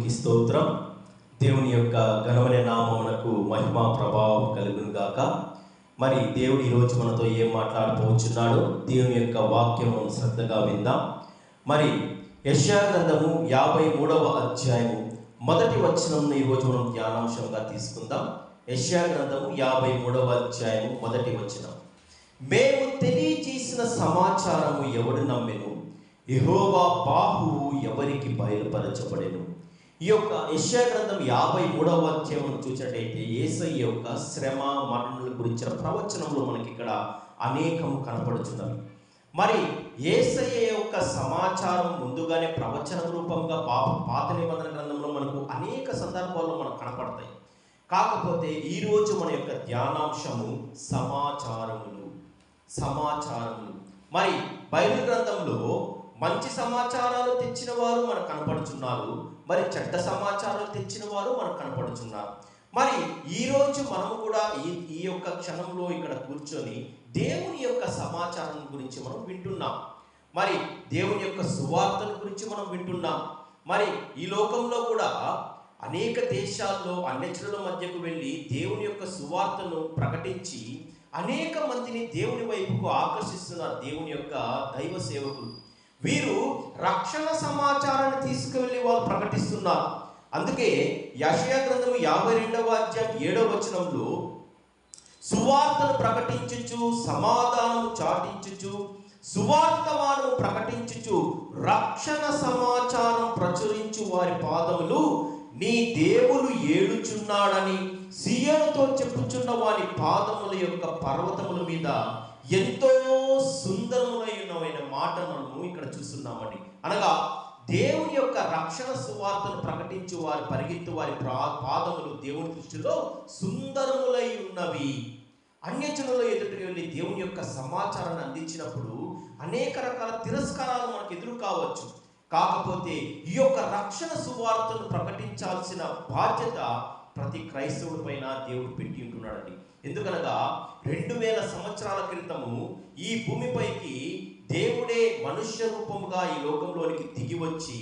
దేవునికి స్తోత్రం. దేవుని యొక్క ఘనమైన నామమునకు మహిమ ప్రభావం కలుగును గాక. మరి దేవుడు ఈరోజు మనతో ఏం మాట్లాడబోచున్నాడో దేవుని యొక్క వాక్యము శ్రద్ధగా విందాం. మరి యెషయా గ్రంథము 53వ అధ్యాయము మొదటి వచనం ఈరోజు మనం ధ్యానాంశంగా తీసుకుందాం. యెషయా గ్రంథము 53వ అధ్యాయము మొదటి వచనం. మేము తెలియజేసిన సమాచారము ఎవడు నమ్మెను, యెహోవా బాహువు ఎవరికి బయలుపరచబడెను. ఈ యొక్క యెషయా గ్రంథం 53వ అధ్యాయం చూసినట్టయితే యేసయ్య యొక్క శ్రమ మరణముల గురించిన ప్రవచనములు మనకి ఇక్కడ అనేకం కనపడుచున్నవి. మరి యేసయ్య యొక్క సమాచారం ముందుగానే ప్రవచన రూపంగా పాత నిబంధన గ్రంథంలో మనకు అనేక సందర్భాల్లో మనకు కనపడతాయి. కాకపోతే ఈరోజు మన యొక్క ధ్యానాంశము సమాచారములు. మరి బైబిల్ గ్రంథంలో మంచి సమాచారాలు తెచ్చిన వారు మనకు కనపడుచున్నారు, మరి చెడ్డ సమాచారాలు తెచ్చిన వారు మనకు కనపడుచున్నారు. మరి ఈరోజు మనము కూడా ఈ యొక్క క్షణంలో ఇక్కడ కూర్చొని దేవుని యొక్క సమాచారం గురించి మనం వింటున్నాం. మరి దేవుని యొక్క సువార్తల గురించి మనం వింటున్నాం. మరి ఈ లోకంలో కూడా అనేక దేశాల్లో అన్యజనుల మధ్యకు వెళ్ళి దేవుని యొక్క సువార్తను ప్రకటించి అనేక మందిని దేవుని వైపుకు ఆకర్షిస్తున్నారు దేవుని యొక్క దైవ సేవకులు. వీరు రక్షణ సమాచారాన్ని తీసుకువెళ్ళి వారు ప్రకటిస్తున్నారు. అందుకే యెషయా గ్రంథము 52వ అధ్యాయం 7వ వచనంలో సువార్తను ప్రకటించుచు సమాధానము చాటించుచు సువార్తవాను ప్రకటించుచు రక్షణ సమాచారం ప్రచురించు వారి పాదములు నీ దేవుడు ఏడుచున్నాడని సీయోనుతో చెప్పుచున్న వారి పాదముల యొక్క పర్వతముల మీద ఎంతో సుందరములైన మాట మనము ఇక్కడ చూస్తున్నామండి. అనగా దేవుని యొక్క రక్షణ సువార్తను ప్రకటించు వారి పరిగెత్తు వారి పాదములు దేవుని దృష్టిలో సుందరములై ఉన్నవి. అన్యజనుల ఎదుటికి వెళ్ళి దేవుని యొక్క సమాచారాన్ని అందించినప్పుడు అనేక రకాల తిరస్కారాలు మనకు ఎదురు కావచ్చు. కాకపోతే ఈ యొక్క రక్షణ సువార్తను ప్రకటించాల్సిన బాధ్యత ప్రతి క్రైస్తవుడి పైన దేవుడు పెట్టి ఉంటున్నాడండి. ఎందుకనగా 2000 సంవత్సరాల క్రితము ఈ భూమిపైకి దేవుడే మనుష్య రూపముగా ఈ లోకంలోనికి దిగి వచ్చి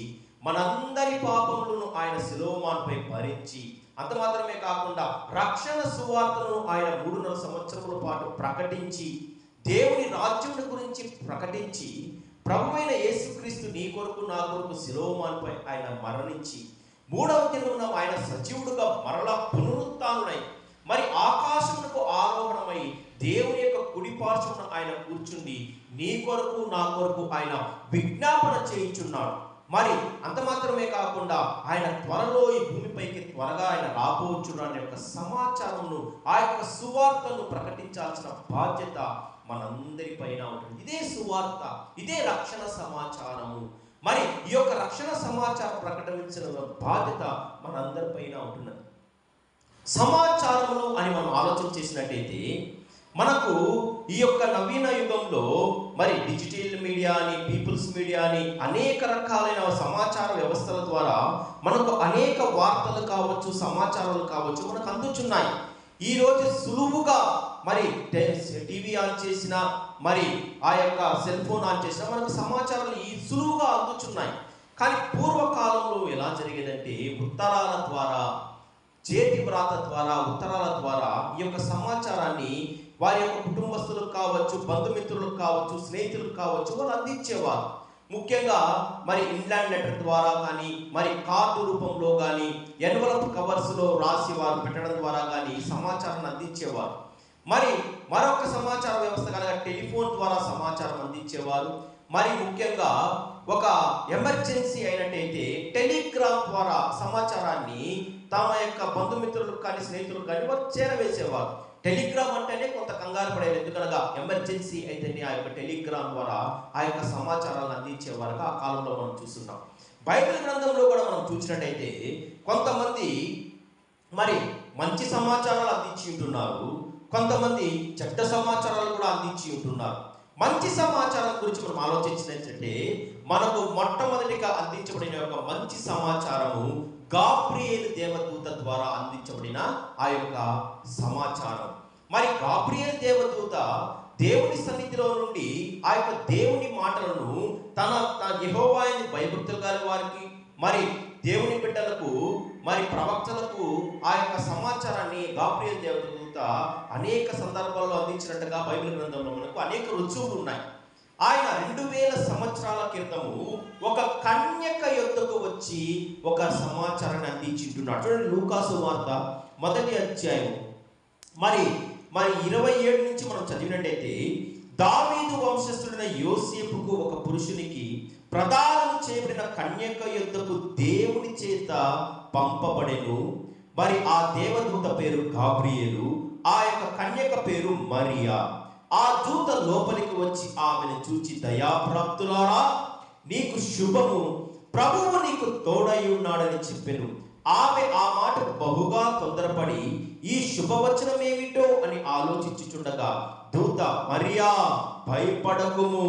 మనందరి పాపములను ఆయన శిలోమాన్పై భరించి, అంత మాత్రమే కాకుండా రక్షణ సువార్తను ఆయన 3.5 సంవత్సరముల పాటు ప్రకటించి దేవుని రాజ్యముల గురించి ప్రకటించి ప్రభువైన యేసుక్రీస్తు నీ కొరకు నా కొరకు శిలోమాన్పై ఆయన మరణించి 3వ దినమున ఆయన సజీవుడుగా మరలా పునరుత్థానుడై మరి ఆకాశమునకు ఆరోహణమై దేవుని యొక్క కుడి పార్శ్వమున ఆయన కూర్చుండి నీ కొరకు నా కొరకు ఆయన విజ్ఞాపన చేయించున్నాడు. మరి అంత మాత్రమే కాకుండా ఆయన త్వరలో ఈ భూమిపైకి త్వరగా ఆయన రాబోచున్నాడు యొక్క సమాచారమును ఆ యొక్క సువార్తను ప్రకటించాల్సిన బాధ్యత మనందరి పైన ఉంటుంది. ఇదే సువార్త, ఇదే రక్షణ సమాచారము. మరి ఈ యొక్క రక్షణ సమాచారం ప్రకటించిన బాధ్యత మనందరి పైన ఉంటున్నది. సమాచారములు అని మనం ఆలోచన చేసినట్టయితే మనకు ఈ యొక్క నవీన యుగంలో మరి డిజిటల్ మీడియా అని, పీపుల్స్ మీడియా అని అనేక రకాలైన సమాచార వ్యవస్థల ద్వారా మనకు అనేక వార్తలు కావచ్చు, సమాచారాలు కావచ్చు మనకు అందుచున్నాయి. ఈరోజు సులువుగా మరి టీవీ ఆన్ చేసినా మరి ఆ యొక్క సెల్ ఫోన్ ఆన్ చేసినా మనకు సమాచారాలు ఈ సులువుగా అందుచున్నాయి. కానీ పూర్వకాలంలో ఎలా జరిగేదంటే ఉత్తరాల ద్వారా, చేతి వ్రాత ద్వారా, ఉత్తరాల ద్వారా ఈ యొక్క సమాచారాన్ని వారి యొక్క కుటుంబస్తులకు కావచ్చు, బంధుమిత్రులకు కావచ్చు, స్నేహితులకు కావచ్చు వాళ్ళు అందించేవారు. ముఖ్యంగా మరి ఇంగ్లాండ్ లెటర్ ద్వారా కానీ, మరి కార్డు రూపంలో కానీ, ఎన్వలప్ కవర్స్లో రాసి వారు పెట్టడం ద్వారా కానీ సమాచారాన్ని అందించేవారు. మరి మరొక సమాచార వ్యవస్థ కనుక టెలిఫోన్ ద్వారా సమాచారం అందించేవారు. మరి ముఖ్యంగా ఒక ఎమర్జెన్సీ అయినట్టయితే టెలిగ్రామ్ ద్వారా సమాచారాన్ని తమ యొక్క బంధుమిత్రులకు కానీ, స్నేహితులకు కానీ వారు చేరవేసేవారు. టెలిగ్రామ్ అంటేనే కొంత కంగారు పడేది, ఎందుకనగా ఎమర్జెన్సీ అయితేనే ఆ యొక్క టెలిగ్రామ్ ద్వారా ఆ యొక్క సమాచారాలను అందించేవారుగా ఆ కాలంలో మనం చూస్తున్నాం. బైబిల్ గ్రంథంలో కూడా మనం చూసినట్టయితే కొంతమంది మరి మంచి సమాచారాలు అందించి ఉంటున్నారు, కొంతమంది చెడ్డ సమాచారాలు కూడా అందించి ఉంటున్నారు. మంచి సమాచారం గురించి మనం ఆలోచించినట్లయితే మనకు మొట్టమొదటిగా అందించబడిన యొక్క మంచి సమాచారము గాబ్రియేలు దేవదూత ద్వారా అందించబడిన ఆ యొక్క సమాచారం. మరి గాబ్రియేలు దేవదూత దేవుని సన్నిధిలో నుండి ఆ యొక్క దేవుని మాటలను తన యెహోవా యందు భయభక్తులు గల వారికి మరి దేవుని బిడ్డలకు మరి ప్రవక్తలకు ఆ యొక్క సమాచారాన్ని గాబ్రియల్ దేవదూత అనేక సందర్భాల్లో అందించినట్టుగా బైబిల్ గ్రంథంలో మనకు అనేక రుజువులు ఉన్నాయి. ఆయన 2000 సంవత్సరాల క్రితము ఒక కన్యక యొద్దకు వచ్చి ఒక సమాచారాన్ని అందించుంటున్నాడు. చూడండి, లూకాసు వార్త 1వ అధ్యాయం మరి 27 నుంచి మనం చదివినట్టయితే, దావీదు వంశస్థుడైన యోసేపుకు ఒక పురుషునికి ప్రదానం చేయబడిన కన్యక యొద్దకు దేవుని చేత పంపబడెను. మరి ఆ దేవదూత పేరు గాబ్రియేలు, ఆ యొక్క కన్యక పేరు మరియా. ఆ దూత లోపలికి వచ్చి ఆమెను చూచి, దయాప్రాప్తులారా, నీకు శుభము, ప్రభువు నీకు తోడై ఉన్నాడని చెప్పెను. ఆమె ఆ మాటకు బహుగా తొందరపడి ఈ శుభవచనమేమిటో అని ఆలోచించుచుండగా దూత, మరియా, భయపడకుము,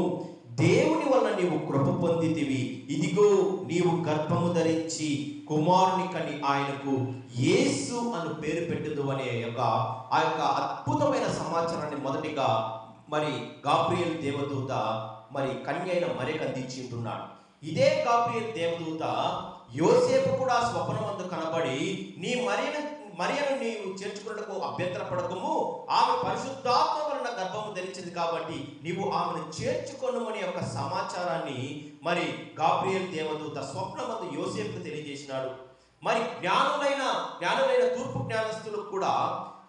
దేవుని వల్ల నీవు కృప పొందితివి. ఇదిగో, నీవు గర్భము ధరించి కుమారుని కని ఆయనకు యేసు అను పేరు పెట్టుదు అనే ఆ యొక్క అద్భుతమైన సమాచారాన్ని మొదటిగా మరి గాబ్రియల్ దేవదూత మరి కన్య అయిన మరియకు అందించి ఉంటున్నాడు. ఇదే గాబ్రియల్ దేవదూత యోసేపు కూడా స్వప్నమందు కనబడి, నీ మరియను నీవు చేర్చుకున్నకు అభ్యంతరపడకము, ఆమె పరిశుద్ధాత్మ వలన గర్భము ధరించింది కాబట్టి నీవు ఆమెను చేర్చుకొనుమని ఒక సమాచారాన్ని మరి గాబ్రియల్ దేవదూత స్వప్నమందు యోసేపుకు తెలియజేసినాడు. మరి జ్ఞానులైన తూర్పు జ్ఞానస్తులు కూడా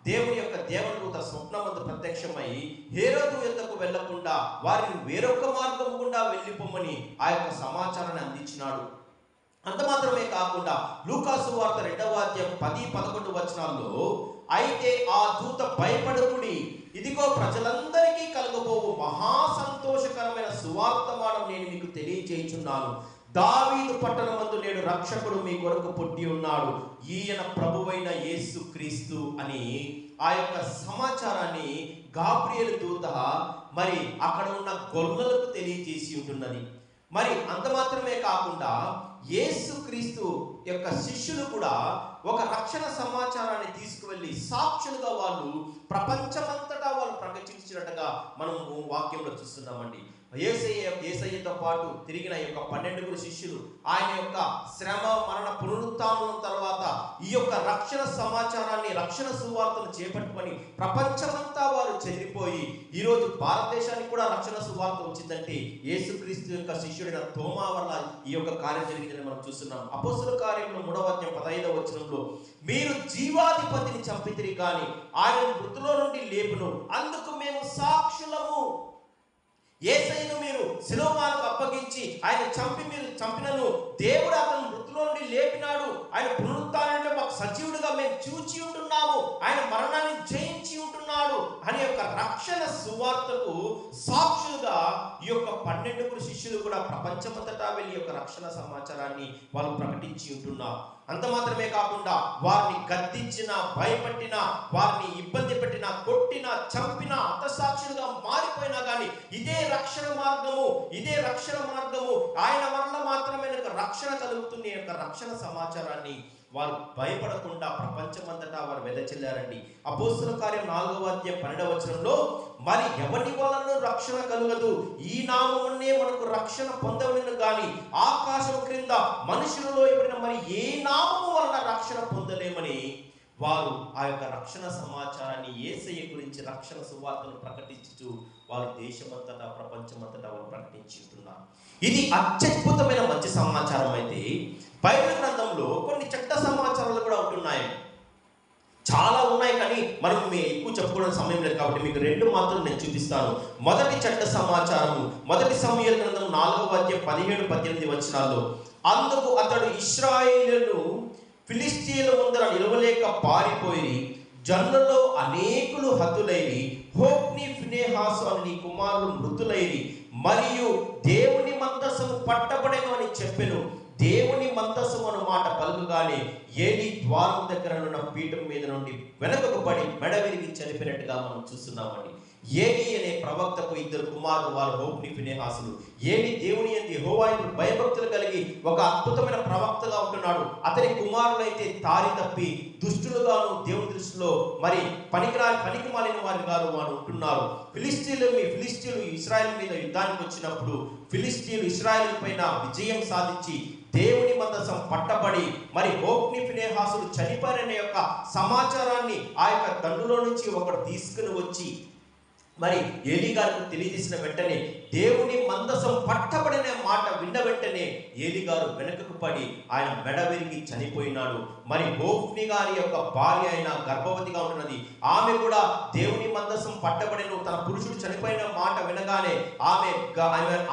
దేవుని యొక్క దేవదూత స్వప్నమందు ప్రత్యక్షమై హేరోదు యొద్దకు వెళ్లకుండా వారిని వేరొక మార్గం గుండా వెళ్ళిపోమని ఆ యొక్క సమాచారాన్ని అందించినాడు. అంత మాత్రమే కాకుండా లూకాసు వార్త 2వ అధ్యాయం 10-11 వచనాల్లో, అయితే ఆ దూత భయపడకుడి, ఇదిగో ప్రజలందరికీ కలగబోవు మహా సంతోషకరమైన సువార్తమానం నేను మీకు తెలియజేయుచున్నాను. దావీదు పట్టణమందు నేడు రక్షకుడు మీ కొరకు పుట్టి ఉన్నాడు, ఈయన ప్రభువైన యేసు క్రీస్తు అని ఆ యొక్క సమాచారాన్ని గాబ్రియలు దూత మరి అక్కడ ఉన్న గొల్లలకు తెలియజేసి ఉంటున్నది. మరి అంత మాత్రమే కాకుండా యేసు క్రీస్తు యొక్క శిష్యులు కూడా ఒక రక్షణ సమాచారాన్ని తీసుకువెళ్ళి సాక్షులుగా వాళ్ళు ప్రపంచమంతటా వాళ్ళు ప్రకటించినట్టుగా మనం వాక్యంలో చూస్తున్నామండి. యేసయ్యతో పాటు తిరిగిన యొక్క 12 శిష్యులు ఆయన యొక్క శ్రమ, మరణ, పునరుత్థానం తర్వాత ఈ యొక్క రక్షణ సమాచారాన్ని, రక్షణ సువార్తను చేపట్టుకొని ప్రపంచమంతా వారు చెదిరిపోయి ఈరోజు భారతదేశానికి కూడా రక్షణ సువార్త వచ్చిందంటే యేసుక్రీస్తు యొక్క శిష్యుడైన తోమా వల్ల ఈ యొక్క కార్యం జరిగిందని మనం చూస్తున్నాం. అపోస్తలుల కార్యంలో 3వ అధ్యాయం 15వ వచనంలో, మీరు జీవాధిపతిని చంపితిరి కానీ ఆయన మృతుల్లో నుండి లేపును, అందుకు మేము సాక్షులము. యేసయ్యను మీరు శిలోవానికి అప్పగించి ఆయన మీరు చంపినను దేవుడు అతను మృతుల్లో నుండి లేపినాడు, ఆయన పునరుత్థానంలో మాకు సజీవుడిగా మేము చూచి ఉంటున్నాము, ఆయన మరణాన్ని జయించి ఉంటున్నాడు అనే యొక్క రక్షణ సువార్తకు సాక్షులుగా ఈ యొక్క 12 శిష్యులు కూడా ప్రపంచమంతటా వెళ్ళి యొక్క రక్షణ సమాచారాన్ని వాళ్ళు ప్రకటించి ఉంటున్నారు. అంత మాత్రమే కాకుండా వారిని గద్దించిన, భయపెట్టిన, వారిని ఇబ్బంది పెట్టిన, కొట్టిన, చంపిన, హతసాక్షులుగా మారిపోయినా కానీ ఇదే రక్షణ మార్గము ఆయన వల్ల మాత్రమే రక్షణ కలుగుతుంది యొక్క రక్షణ సమాచారాన్ని వారు భయపడకుండా ప్రపంచమంతటా వారు వెదజల్లారండి. అపోస్తలుల కార్యం 4వ అధ్యాయం 12వ వచనంలో, మరి ఎవరి వలన రక్షణ కలుగదు, ఈ నామమునే మనకు రక్షణ పొందవలెను గాని ఆకాశం క్రింద మనుషులలో ఇవ్వబడిన మరి ఏ నామము వలన రక్షణ పొందలేమని వారు ఆ యొక్క రక్షణ సమాచారాన్ని, యేసయ్య గురించి రక్షణ సువార్తను ప్రకటించుతూ వారు దేశమంతటా ప్రపంచమంతటా వారు ప్రకటించుతున్నారు. ఇది అత్యద్భుతమైన మంచి సమాచారం. అయితే బైబిల్ గ్రంథంలో కొన్ని చెడ్డ సమాచారాలు కూడా ఉంటున్నాయి, చాలా ఉన్నాయి. కానీ మనం ఎక్కువ చెప్పుకోవడం సమయం లేదు కాబట్టి మీకు 2 మాత్రం నేను చూపిస్తాను. మొదటి చెడ్డ సమాచారము, మొదటి సమూయేలు గ్రంథం 4వ అధ్యాయం 17-18 వచనాల్లో, అందుకు అతడు ఇశ్రాయేలును ఫిలిష్తీయుల ముందర నిలవలేక పారిపోయి జనులలో అనేకులు హతులైరి, హోప్ని, ఫినెహాసు అని నీ కుమారులు మృతులైరి, మరియు దేవుని మందసము పట్టబడెను అని చెప్పెను. దేవుని మందసము అను మాట పలుకుగానే ఏలీ ద్వారం దగ్గర ఉన్న పీఠం మీద నుండి వెనకకు పడి మెడ విరిగి చనిపోయినట్టుగా మనం చూస్తున్నామండి. ఏలీ అనే ప్రవక్తకు 2 కుమారులు, వారు హోప్ని, ఫినెహాసులు. ఏలీ దేవుని యందు యెహోవా యందు భయభక్తులు కలిగి ఒక అద్భుతమైన ప్రవక్తగా ఉంటున్నాడు. అతని కుమారులైతే దారి తప్పి దుష్టులుగాను దేవుని దృష్టిలో మరి పనికి మాలిన వారిగాను వారు ఉంటున్నారు. ఫిలిష్తీయులు ఇశ్రాయేలు మీద యుద్ధానికి వచ్చినప్పుడు ఫిలిష్తీయులు ఇశ్రాయేలు పైన విజయం సాధించి దేవుని మందసం పట్టబడి మరి హోఫ్ని ఫినెహాసులు చనిపోయిన యొక్క సమాచారాన్ని ఆ యొక్క దండులో నుంచి ఒకడు తీసుకుని వచ్చి మరి ఏలీ గారికి తెలియజేసిన వెంటనే దేవుని మందసం పట్టబడిన మాట విన్న వెంటనే ఏలీ గారు వెనుకకు పడి ఆయన మెడ విరిగి చనిపోయినాడు. మరి హోఫ్ని గారి యొక్క భార్య అయిన గర్భవతిగా ఉన్నది. ఆమె కూడా దేవుని మందసం పట్టబడిన తన పురుషుడు చనిపోయిన మాట వినగానే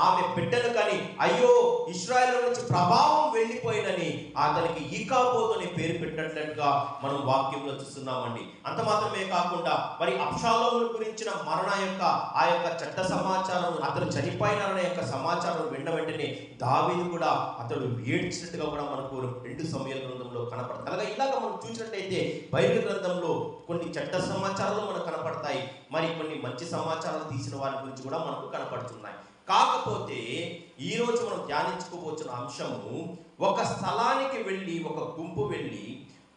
ఆమె బిడ్డను కానీ అయ్యో ఇశ్రాయేలు నుంచి ప్రభావం వెళ్ళిపోయినని అతనికి ఈకాబోదు అని పేరు పెట్టినట్లుగా మనం వాక్యంలో చూస్తున్నామండి. అంత మాత్రమే కాకుండా మరి అబ్షాలోము గురించిన మరణ యొక్క ఆ యొక్క చట్ట సమాచారం, అతను చనిపోయినారనే యొక్క సమాచారం విన్న వెంటనే దావీదు కూడా అతడు ఏడ్చినట్టుగా కూడా మనకు 2 సమూయేలు గ్రంథంలో కనపడతాయి. అలాగే ఇలాగ మనం చూసినట్టయితే బైబిల్ గ్రంథంలో కొన్ని చట్ట సమాచారాలు మనకు కనపడతాయి, మరి కొన్ని మంచి సమాచారాలు తీసిన వారి గురించి కూడా మనకు కనపడుతున్నాయి. కాకపోతే ఈరోజు మనం ధ్యానించుకోబోతున్న అంశము, ఒక స్థలానికి వెళ్ళి ఒక గుంపు వెళ్ళి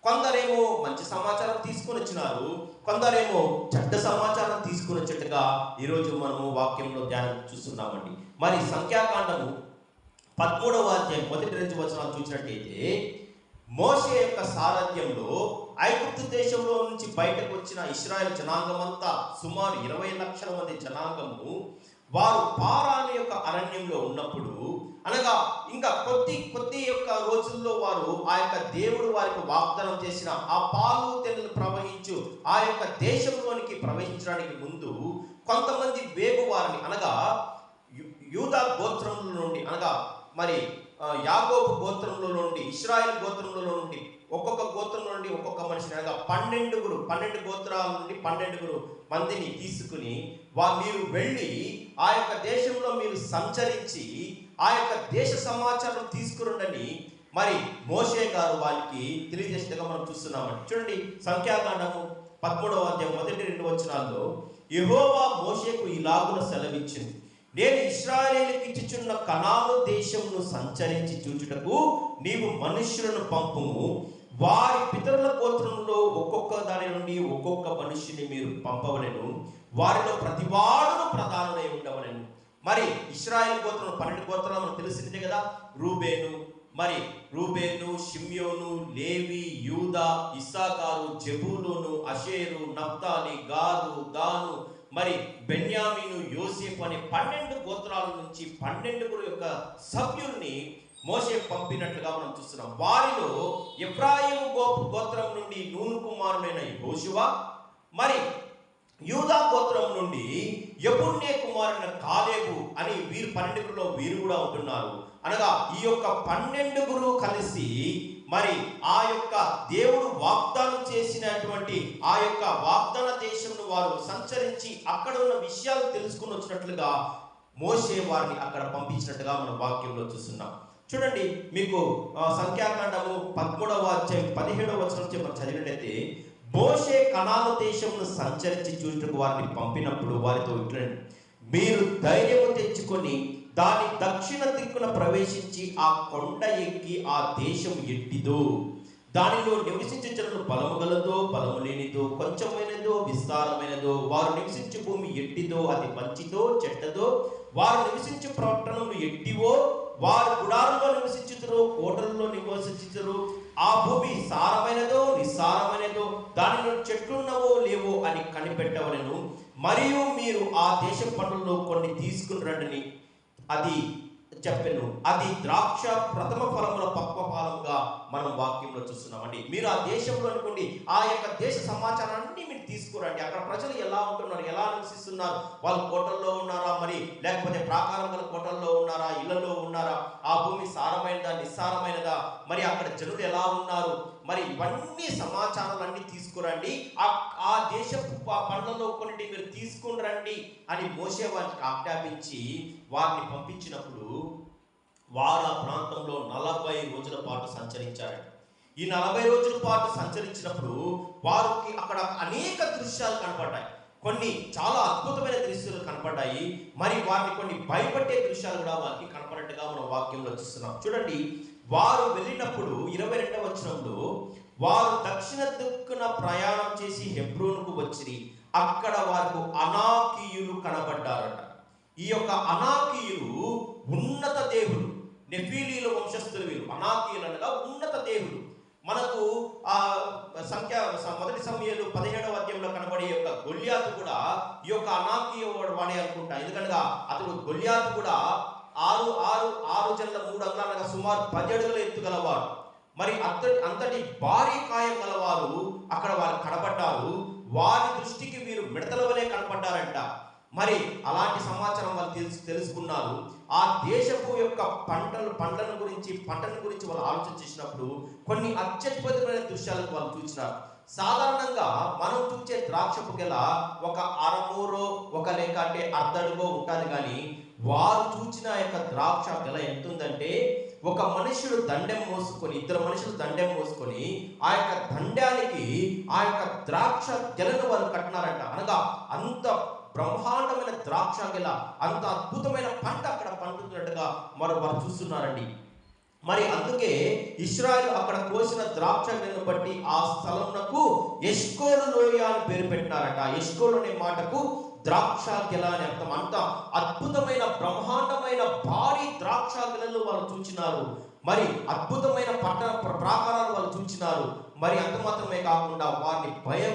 కొందరేమో మంచి సమాచారం తీసుకొని వచ్చినారు, కొందరేమో చెడ్డ సమాచారం తీసుకొని వచ్చేట్టుగా ఈరోజు మనము వాక్యంలో ధ్యానం చూస్తున్నామండి. మరి సంఖ్యాకాండము 13వ అధ్యాయం 1-2 వచనాలు చూసినట్టయితే మోషే యొక్క సారథ్యంలో ఐగుప్తు దేశంలో నుంచి బయటకు వచ్చిన ఇశ్రాయేల్ జనాంగమంతా సుమారు 20 లక్షల మంది జనాంగము వారు పారాను యొక్క అరణ్యంలో ఉన్నప్పుడు, అనగా ఇంకా కొద్ది యొక్క రోజుల్లో వారు ఆ యొక్క దేవుడు వారికి వాగ్దానం చేసిన ఆ పాలు తెన్నులు ప్రవహించు ఆ యొక్క దేశంలోనికి ప్రవేశించడానికి ముందు కొంతమంది వేగు వారిని, అనగా యూదా గోత్రంలో నుండి, అనగా మరి యాకోబు గోత్రంలో నుండి, ఇశ్రాయేల్ గోత్రంలో నుండి ఒక్కొక్క గోత్రం నుండి ఒక్కొక్క మనిషిని, అనగా 12 గోత్రాల నుండి 12 మందిని తీసుకుని మీరు వెళ్ళి ఆ యొక్క దేశంలో మీరు సంచరించి ఆ యొక్క దేశ సమాచారం తీసుకురండని మరి మోషే గారు వారికి తెలియజేసినట్టుగా మనం చూస్తున్నామండి. చూడండి, సంఖ్యాకాండము 13వ అధ్యాయం 1-2 వచనాల్లో యెహోవా మోషేకు ఇలాగున సెలవిచ్చింది, నేను ఇశ్రాయేలుకి ఇచ్చుచున్న కనాను దేశమును సంచరించి చూచుటకు నీవు మనుష్యులను పంపుము, వారి పితరుల గోత్రంలో ఒక్కొక్క దాని నుండి ఒక్కొక్క మనుష్యుని మీరు పంపవలెను, వారిలో ప్రతివాడును ప్రధానులై ఉండవలెను. మరి ఇశ్రాయేల్ గోత్రం 12 గోత్రాలు మనకు తెలిసిందే కదా. రూబేను, షిమ్యోను, లేవి, యూదా, ఇస్సాకారు, జెబూలూను, అషేరు, నఫ్తాలి, గాదు, దాను, మరి బెన్యామీను, యోసేపు అనే 12 గోత్రాల నుంచి 12 యొక్క సభ్యుల్ని మోషే పంపినట్లుగా మనం చూస్తున్నాం. వారిలో ఎఫ్రాయిము గోత్రం నుండి నూను కుమారుడైన యెహోషువ, మరి యూదా గోత్రం నుండి యెఫున్నె కుమారుడైన కాలేబు అని వీరు 12లో వీరు కూడా ఉంటున్నారు. అనగా ఈ యొక్క 12 కలిసి మరి ఆ యొక్క దేవుడు వాగ్దానం చేసినటువంటి ఆ యొక్క వాగ్దాన దేశంను వారు సంచరించి అక్కడ ఉన్న విషయాలు తెలుసుకుని వచ్చినట్లుగా మోషే వారిని అక్కడ పంపించినట్టుగా మనం వాక్యంలో చూస్తున్నాం. చూడండి, మీకు సంఖ్యాకాండము 13వ అధ్యాయం 17వ వచనం మనం చదివినట్లయితే, మోషే కనాను దేశమును సంచరించి చూచుటకు వారిని పంపినప్పుడు వారితో ఇట్లండి, మీరు ధైర్యము తెచ్చుకొని దాని దక్షిణ దిక్కున ప్రవేశించి ఆ కొండ ఎక్కి ఆ దేశం ఎట్టిదో, దానిలో నివసించే జనులు బలము గలదో బలము లేనిదో, కొంచెమైనదో విస్తారమైనదో, వారు నివసించే భూమి ఎట్టిదో అది మంచిదో చెడ్డదో, వారు నివసించే పట్టణములు ఎట్టివో, వారు గుడారంలో నివసించుదురు కోటలలో నివసించుదురు, ఆ భూమి సారమైనదో నిస్సారమైనదో, దానిలో చెట్లున్నవో లేవో అని కనిపెట్టవలెను. మరియు మీరు ఆ దేశ పంటల్లో కొన్ని తీసుకుని రండి అది చెప్పెను. అది ద్రాక్ష ప్రథమ ఫలముల పక్వ ఫలముగా మనం వాక్యంలో చూస్తున్నామండి. మీరు ఆ దేశంలో అనుకోండి, ఆ యొక్క దేశ సమాచారాన్ని మీరు తీసుకురండి. అక్కడ ప్రజలు ఎలా ఉంటున్నారు, ఎలా నివసిస్తున్నారు, వాళ్ళు కోటల్లో ఉన్నారా, మరి లేకపోతే ప్రాకారం గల కోటల్లో ఉన్నారా, ఇళ్లలో ఉన్నారా, ఆ భూమి సారమైనదా నిస్సారమైనదా, మరి అక్కడ జనులు ఎలా ఉన్నారు, మరి ఇవన్నీ సమాచారాలన్నీ తీసుకురండి. ఆ దేశపు పండ్లలో కొన్నిటి మీరు తీసుకుని రండి అని మోషే వారికి ఆజ్ఞాపించి వారిని పంపించినప్పుడు వారు ఆ ప్రాంతంలో 40 రోజుల పాటు సంచరించారండి. ఈ 40 రోజుల పాటు సంచరించినప్పుడు వారికి అక్కడ అనేక దృశ్యాలు కనపడ్డాయి. కొన్ని చాలా అద్భుతమైన దృశ్యాలు కనపడ్డాయి. మరి వారిని కొన్ని భయపడే దృశ్యాలు కూడా వారికి కనపడినట్టుగా మనం వాక్యంలో చూస్తున్నాం. చూడండి, వారు వెళ్ళినప్పుడు 22వ వచనంలో వారు దక్షిణ దిక్కున ప్రయాణం చేసి హెబ్రోనుకు వచ్చి అక్కడ వారికి అనాకీయులు కనబడ్డారట. ఈ యొక్క అనాకీయులు ఉన్నత దేవుడు, నెఫీలీల వంశస్థులు వీరు. అనాకీయులు అనగా ఉన్నత దేవుడు. మనకు ఆ మొదటి సమూయేలు 17వ అధ్యాయంలో కనబడే యొక్క గొల్యాతు కూడా ఈ యొక్క అనాకీయ వాడే అనుకుంటా. ఎందుకనగా అతడు గొల్యాతు కూడా 6 జనుల 3 అంగుళాలుగా సుమారు 10 అడుగుల ఎత్తుగలవాడు. మరి అంతటి భారీ కాయం గలవారు అక్కడ వారు కనబడ్డారు. వారి దృష్టికి వీరు మిడతల వలె కనపడ్డారంట. మరి అలాంటి సమాచారం వాళ్ళు తెలుసుకున్నారు. ఆ దేశపు యొక్క పంటను గురించి వాళ్ళు ఆలోచన చేసినప్పుడు కొన్ని అత్యద్భుతమైన దృశ్యాలకు వాళ్ళు చూసినారు. సాధారణంగా మనం చూసే ద్రాక్షపు గెల ఒక అరమూరో ఒక లేక అంటే అర్ధడుగో ఉంటుంది. కానీ వారు చూసిన యొక్క ద్రాక్ష గెల ఎంత ఉందంటే, ఒక మనుషుడు దండెం మోసుకొని, 2 మనుషులు దండెం మోసుకొని ఆ యొక్క దండానికి ఆ యొక్క ద్రాక్ష గెలను వారు కట్టినారంట. అనగా అంత బ్రహ్మాండమైన ద్రాక్ష గెల, అంత అద్భుతమైన పంట అక్కడ పండుతున్నట్టుగా వారు చూస్తున్నారండి. మరి అందుకే ఇశ్రాయేలు అక్కడ కోసిన ద్రాక్ష గెలను బట్టి ఆ స్థలంకు ఎష్కోలు లోయ అని పేరు పెట్టినారట. ఎష్కోలు అనే మాటకు ద్రాక్ష గెల అని అర్థం. అంత అద్భుతమైన బ్రహ్మాండమైన భారీ ద్రాక్ష గెలలు వాళ్ళు చూచినారు. మరి అద్భుతమైన పట్టణ ప్రాకారాలు వాళ్ళు చూచినారు. మరి అంత మాత్రమే కాకుండా వారిని భయం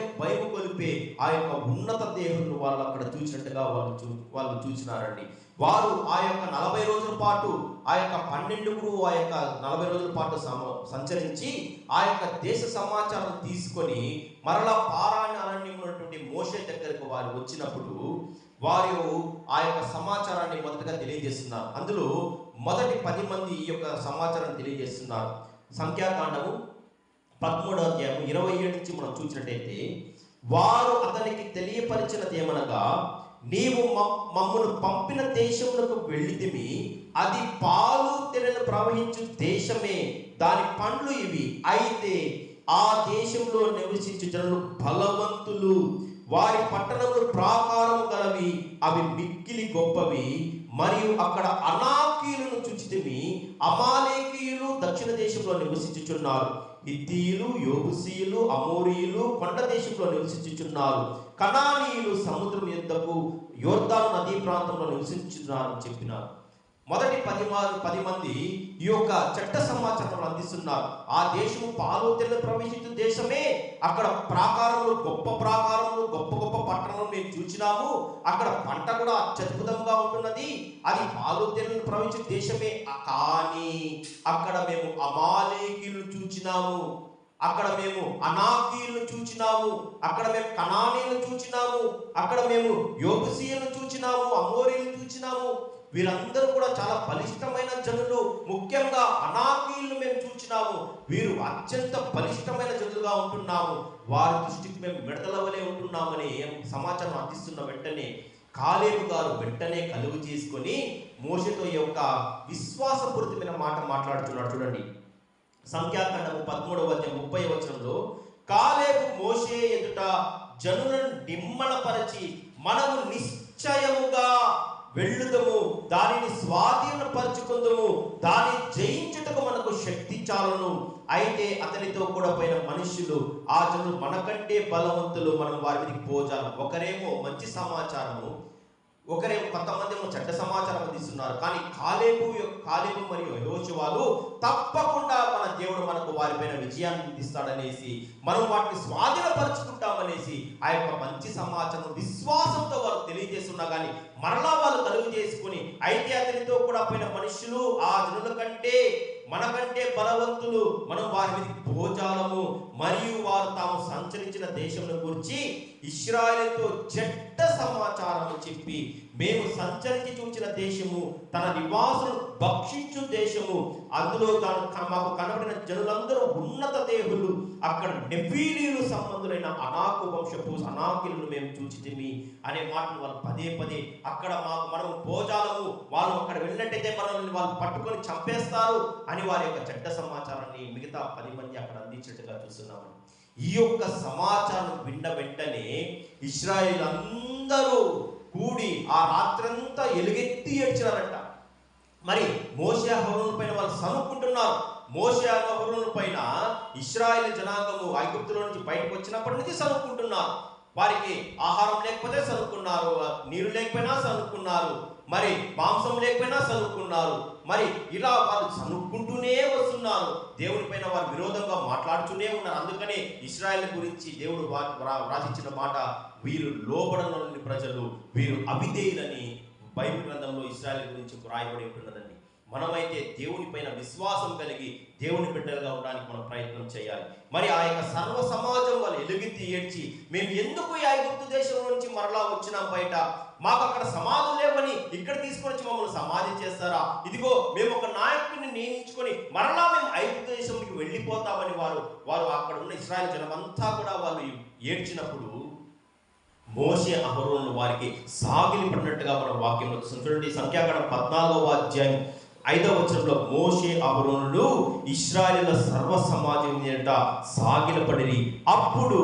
కొలిపే ఆ యొక్క ఉన్నత దేవుళ్ళు వాళ్ళు అక్కడ చూసినట్టుగా వాళ్ళు చూసినారండి. వారు ఆ యొక్క 40 రోజుల పాటు ఆ యొక్క 12 ఆ యొక్క 40 రోజుల పాటు సంచరించి ఆ యొక్క దేశ సమాచారం తీసుకొని మరలా పారాని అరణ్యంలో ఉన్నటువంటి మోషే దగ్గరకు వారు వచ్చినప్పుడు వారు ఆ యొక్క సమాచారాన్ని మొదటగా తెలియజేస్తున్నారు. అందులో మొదటి 10 మంది ఈ యొక్క సమాచారాన్ని తెలియజేస్తున్నారు. సంఖ్యాకాండము 13వ అధ్యాయం 27 నుంచి మనం చూసినట్టయితే, వారు అతనికి తెలియపరిచినది ఏమనగా, నీవు మమ్మను పంపిన దేశములకు వెళ్ళితిమి, అది పాలు తేనెలు ప్రవహించు దేశమే, దాని పండ్లు ఇవి. అయితే ఆ దేశంలో నివసించు జనులు బలవంతులు, వారి పట్టణములు ప్రాకారము గలవి, అవి మిక్కిలి గొప్పవి. మరియు అక్కడ అనాకీయులను చూచితిమి, అమాలేకీయులు దక్షిణ దేశంలో నివసించుచున్నారు, హిత్తీయులు, యోబుసీయులు, అమోరీయులు కొండ దేశంలో నివసించుచున్నారు, కనానీయులు సముద్రం యొద్దకు యోర్దాను నదీ ప్రాంతంలో నివసించుచున్నారని చెప్పినారు. మొదటి 10 మంది ఈ యొక్క చట్ట సమాచారం అందిస్తున్నారు. ఆ దేశము పాలు తేనెలు ప్రవేశించే దేశమే, అక్కడ ప్రాకారములు, గొప్ప ప్రాకారములు, గొప్ప గొప్ప పట్టణాలు మేము చూచినాము, అక్కడ పంట కూడా అత్యద్భుతంగా ఉంటున్నది, అది పాలు తేనెలు ప్రవహించే దేశమే. కానీ అక్కడ మేము అమాలేకీయులను చూచినాము, అక్కడ మేము అనాకీయులను చూచినాము, అక్కడ మేము కనానీయులను చూచినాము, అక్కడ మేము యోబుసీయులను చూచినాము, అమోరీయులను చూచినాము. వీరందరూ కూడా చాలా బలిష్టమైన జనులు. ముఖ్యంగా అనాకీయులను మేము చూచినాము, వీరు అత్యంత బలిష్టమైన జనులుగా ఉంటున్నాము, వారి దృష్టికి మేము మిడతల వలె ఉంటున్నామని సమాచారం అందిస్తున్న వెంటనే కాలేబు గారు వెంటనే కలుగు చేసుకొని మోషేతో ఈ యొక్క విశ్వాసపూరితమైన మాట మాట్లాడుతున్నాడు. చూడండి, సంఖ్యాకాండము 13వ అధ్యాయం 30వ వచనంలో, కాలేబు మోషే ఎదుట జనులను నిమ్మళపరచి, మనము నిశ్చయముగా వెళ్ళుదము, దానిని స్వాధీనపరచుకుందుము, దాన్ని జయించుటకు మనకు శక్తి చాలును. అయితే అతనితో కూడా పోయిన మనుషులు, ఆ జనులు మనకంటే బలవంతులు, మనం వారి మీదకి పోజాలి. ఒకరేమో మంచి సమాచారము, ఒకరేమో కొంతమంది చెడ్డ సమాచారం అందిస్తున్నారు. కానీ కాలేబు మరియు యెహోషువలు తప్పకుండా మన దేవుడు మనకు వారిపైన విజయాన్ని అందిస్తాడనేసి, మనం వాటిని స్వాధీనపరుచుకుంటామనేసి ఆ యొక్క మంచి సమాచారం విశ్వాసంతో వారు తెలియజేస్తున్నా కానీ మరలా వాళ్ళు కలుగు చేసుకుని, అయితే అతనితో కూడా పోయిన మనుషులు ఆ జనుల కంటే మనకంటే బలవంతులు, మనం వారి మీద భోజాలము, మరియు వారు తాము సంచరించిన దేశంలో గురించి ఇశ్రాయేలుతో చెడ్డ సమాచారము చెప్పి, మేము సంచరించి చూచిన దేశము తన నివాసులు భక్షించు దేశము, అందులో మాకు కనబడిన జనులందరూ ఉన్నత దేవుళ్ళు, అక్కడ నెఫీలీయులు సంబంధులైన అనాకు వంశపు అనాకీయులను మేము చూచితిమి అనే మాటను వాళ్ళు పదే అక్కడ మనం భోజాలము, వాళ్ళు అక్కడ వెళ్ళినట్టయితే మనల్ని వాళ్ళు పట్టుకొని చంపేస్తారు అని వారి యొక్క చెడ్డ సమాచారాన్ని మిగతా 10 మంది అక్కడ అందించేట్టుగా చూస్తున్నామని. ఈ యొక్క సమాచారం విన్న వెంటనే ఇశ్రాయేలు అందరూ కూడి ఆ రాత్రంతా ఎలుగెత్తి ఏడ్చారంట. మరి మోషే అహరోనుల పైన వాళ్ళు సనుక్కుంటున్నారు. మోషే అహరోనుల పైన ఇశ్రాయేలు జనాంగము ఐగుప్తులో నుంచి బయటకు వచ్చినప్పటి నుంచి సనుక్కుంటున్నారు. వారికి ఆహారం లేకపోతే సనుక్కున్నారు, నీరు లేకపోయినా సనుక్కున్నారు. మరి మాంసం లేకపోయినా చదువుకున్నారు. మరి ఇలా వాళ్ళు చదువుకుంటూనే వస్తున్నారు. దేవుని పైన వారు విరోధంగా మాట్లాడుతూనే ఉన్నారు. అందుకనే ఇశ్రాయేల్ గురించి దేవుడు రాసిచ్చిన మాట, వీరు లోబడని ప్రజలు, వీరు అవిధేయులని బైబిల్ గ్రంథంలో ఇశ్రాయేల్ గురించి రాయబడి ఉంటున్నదండి. మనమైతే దేవుని పైన విశ్వాసం కలిగి దేవుని బిడ్డలుగా ఉండడానికి మనం ప్రయత్నం చేయాలి. మరి ఆ యొక్క సర్వ సమాజం వాళ్ళు ఎలుగెత్తి ఏడ్చి, మేము ఎందుకు ఈ ఐగుప్తు దేశం నుంచి మరలా వచ్చినాం, బయట మాకు అక్కడ సమాధులు లేవని ఇక్కడ తీసుకొని వచ్చి మమ్మల్ని సమాధి చేస్తారా? ఇదిగో మేము ఒక నాయకుడిని నియమించుకొని మరలా మేము ఐగుప్తు దేశంకి వెళ్ళిపోతామని వారు అక్కడ ఉన్న ఇశ్రాయేల్ జనమంతా కూడా వాళ్ళు ఏడ్చినప్పుడు మోషే అహరోనులు వారికి సాగిలిపడినట్టుగా మన వాక్యంలో చూడండి. సంఖ్యాకాండం 14వ అధ్యాయం 5వ వచనంలో మోషే అహరోనులు ఇశ్రాయేలుల సర్వ సమాజం ఎదుట సాగిలపడిరి. అప్పుడు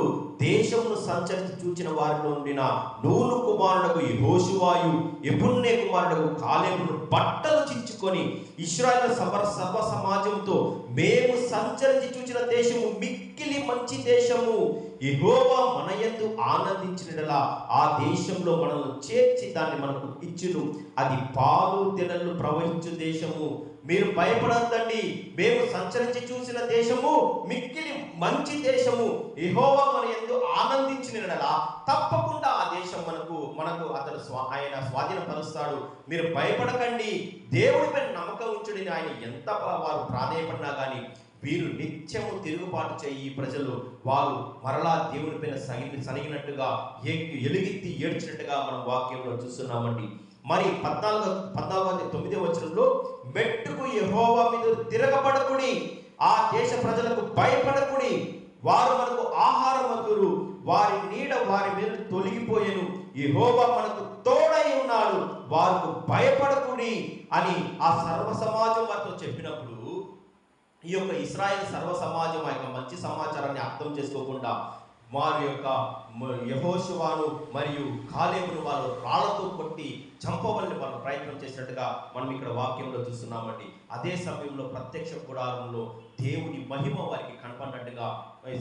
దేశమును సంచరించి చూచిన వారిలో ఉండిన నూను కుమారుడకు యెహోషువాయు, యెఫున్నె కుమారుడకు కాలేబును బట్టలు చించుకొని ఇశ్రాయేలు సర్వ సమాజంతో, మేము సంచరించి చూచిన దేశము మిక్కిలి మంచి దేశము, యెహోవా మన యందు ఆనందించినలా ఆ దేశంలో మనల్ని చేర్చి దాన్ని మనకు ఇచ్చును, అది పాలు తేనెలు ప్రవహించు దేశము. మీరు భయపడద్దండి, మేము సంచరించి చూసిన దేశము మిక్కిలి మంచి దేశము, యెహోవా మన యందు ఆనందించినలా తప్పకుండా ఆ దేశం మనకు అతడు ఆయన స్వాధీనపరుస్తాడు. మీరు భయపడకండి, దేవుడిపై నమ్మకం ఉంచుడని ఆయన ఎంత వారు ప్రాధేయపడినా కానీ వీరు నిత్యము తిరుగుబాటు చేయి ప్రజలు వారు మరలా దేవుని పైన సనిగినట్టుగా ఎలుగెత్తి ఏడ్చినట్టుగా మనం వాక్యంలో చూస్తున్నామండి. మరి 9వ వచనంలో, మెట్టుకు యెహోవా మీద తిరగబడకుడి, ఆ దేశ ప్రజలకు భయపడకుడి, వారు మనకు ఆహారం వదురు, వారి నీడ వారి మీద తొలగిపోయేను, యెహోవా మనకు తోడై ఉన్నాడు, వారికి భయపడకుడి అని ఆ సర్వ సమాజం వారితో చెప్పినప్పుడు ఈ యొక్క ఇశ్రాయేల్ సర్వ సమాజం ఆ యొక్క మంచి సమాచారాన్ని అర్థం చేసుకోకుండా వారి యొక్క యెహోషువను మరియు కాలేబును వాళ్ళు రాళ్లతో కొట్టి చంపవలని వాళ్ళు ప్రయత్నం చేసినట్టుగా మనం ఇక్కడ వాక్యంలో చూస్తున్నామండి. అదే సమయంలో ప్రత్యక్ష గుడారంలో దేవుని మహిమ వారికి కనపడినట్టుగా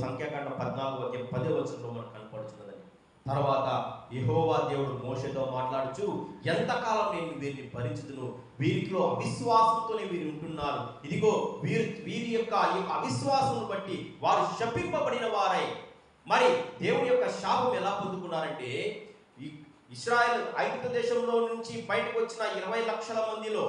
సంఖ్యాకాండం 14వ అధ్యాయం 10వ వచనంలో మనకు కనపడుతున్నదండి. తర్వాత యెహోవా దేవుడు మోషేతో మాట్లాడుచు, ఎంతకాలం నేను వీరిని భరించుదును, వీరిలో అవిశ్వాసంతోనే వీరు ఉంటున్నారు, ఇదిగో వీరి యొక్క అవిశ్వాసం బట్టి వారు శపింపబడిన వారై. మరి దేవుని యొక్క శాపం ఎలా పొందుకున్నారంటే, ఇశ్రాయేల్ ఐగుప్తు దేశంలో నుంచి బయటకు వచ్చిన 20 లక్షల మందిలో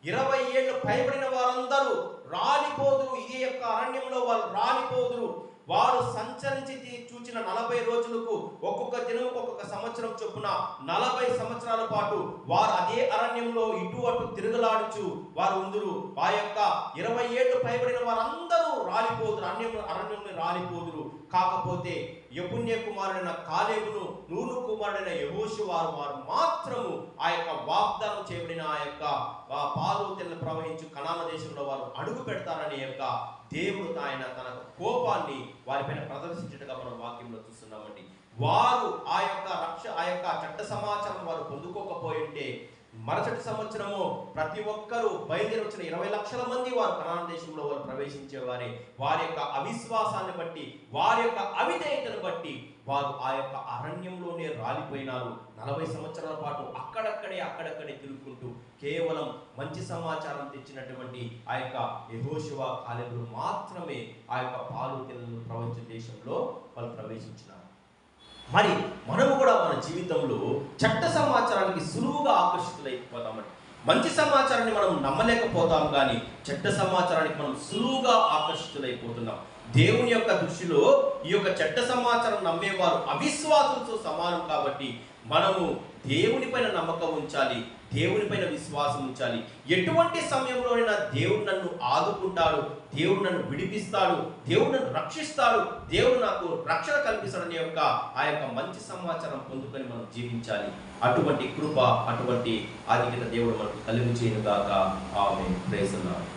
20 ఏళ్ళు పైబడిన వారందరూ రాలిపోదురు. ఇదే యొక్క అరణ్యంలో వాళ్ళు రాలిపోదురు. వారు సంచరించి చూచిన 40 రోజులకు ఒక్కొక్క దినముకు ఒక్కొక్క సంవత్సరం చొప్పున 40 సంవత్సరాల పాటు వారు అదే అరణ్యంలో ఇటు అటు తిరుగులాడుచు వారు ఉందురు. ఆ యొక్క 20 ఏళ్ళు పైబడిన వారందరూ రాలిపోదురు, అరణ్యంలో రాలిపోదురు. కాకపోతే యెఫున్నె కుమారుడైన కాలేబును, నూను కుమారుడైన యెహోషువ వారు మాత్రము ఆ యొక్క వాగ్దానం చేయబడిన ఆ యొక్క పాలు తేనెలు ప్రవహించు కనాను దేశంలో వారు అడుగు పెడతారనే యొక్క దేవుడు ఆయన తన కోపాన్ని వారిపైన ప్రదర్శించినట్టుగా మనం వాక్యంలో చూస్తున్నామండి. వారు ఆ యొక్క చట్ట సమాచారం వారు పొందుకోకపోయింటే మరుసటి సంవత్సరము ప్రతి ఒక్కరూ బయలుదేరి వచ్చిన 20 లక్షల మంది వారు కనాను దేశంలో వారు ప్రవేశించేవారే. వారి యొక్క అవిశ్వాసాన్ని బట్టి, వారి యొక్క అవిధేయతను బట్టి వారు ఆ యొక్క అరణ్యంలోనే రాలిపోయినారు. 40 సంవత్సరాల పాటు అక్కడక్కడే తిరుగుకుంటూ కేవలం మంచి సమాచారం తెచ్చినటువంటి ఆ యొక్క యెహోషువ కాలేబులు మాత్రమే ఆ యొక్క పాలు తేనెలు ప్రవహించే దేశంలో వాళ్ళు ప్రవేశించినారు. మరి మనము కూడా మన జీవితంలో చట్ట సమాచారానికి సులువుగా ఆకర్షితులైపోతామండి. మంచి సమాచారాన్ని మనం నమ్మలేకపోతాం, కానీ చెడ్డ సమాచారానికి మనం సులువుగా ఆకర్షితులైపోతున్నాం. దేవుని యొక్క దృష్టిలో ఈ యొక్క చెడ్డ సమాచారం నమ్మేవారు అవిశ్వాసంతో సమానం. కాబట్టి మనము దేవుని పైన నమ్మకం ఉంచాలి, దేవుని పైన విశ్వాసం ఉంచాలి. ఎటువంటి సమయంలోనైనా దేవుడు నన్ను ఆదుకుంటాడు, దేవుడు నన్ను విడిపిస్తాడు, దేవుడు నన్ను రక్షిస్తాడు, దేవుడు నాకు రక్షణ కల్పిస్తాడనే యొక్క ఆ యొక్క మంచి సమాచారం పొందుకొని మనం జీవించాలి. అటువంటి కృప, అటువంటి ఆధిక్యత దేవుడు మనకు కలుగు చేయను గాక. ఆమేన్. Praise the lord.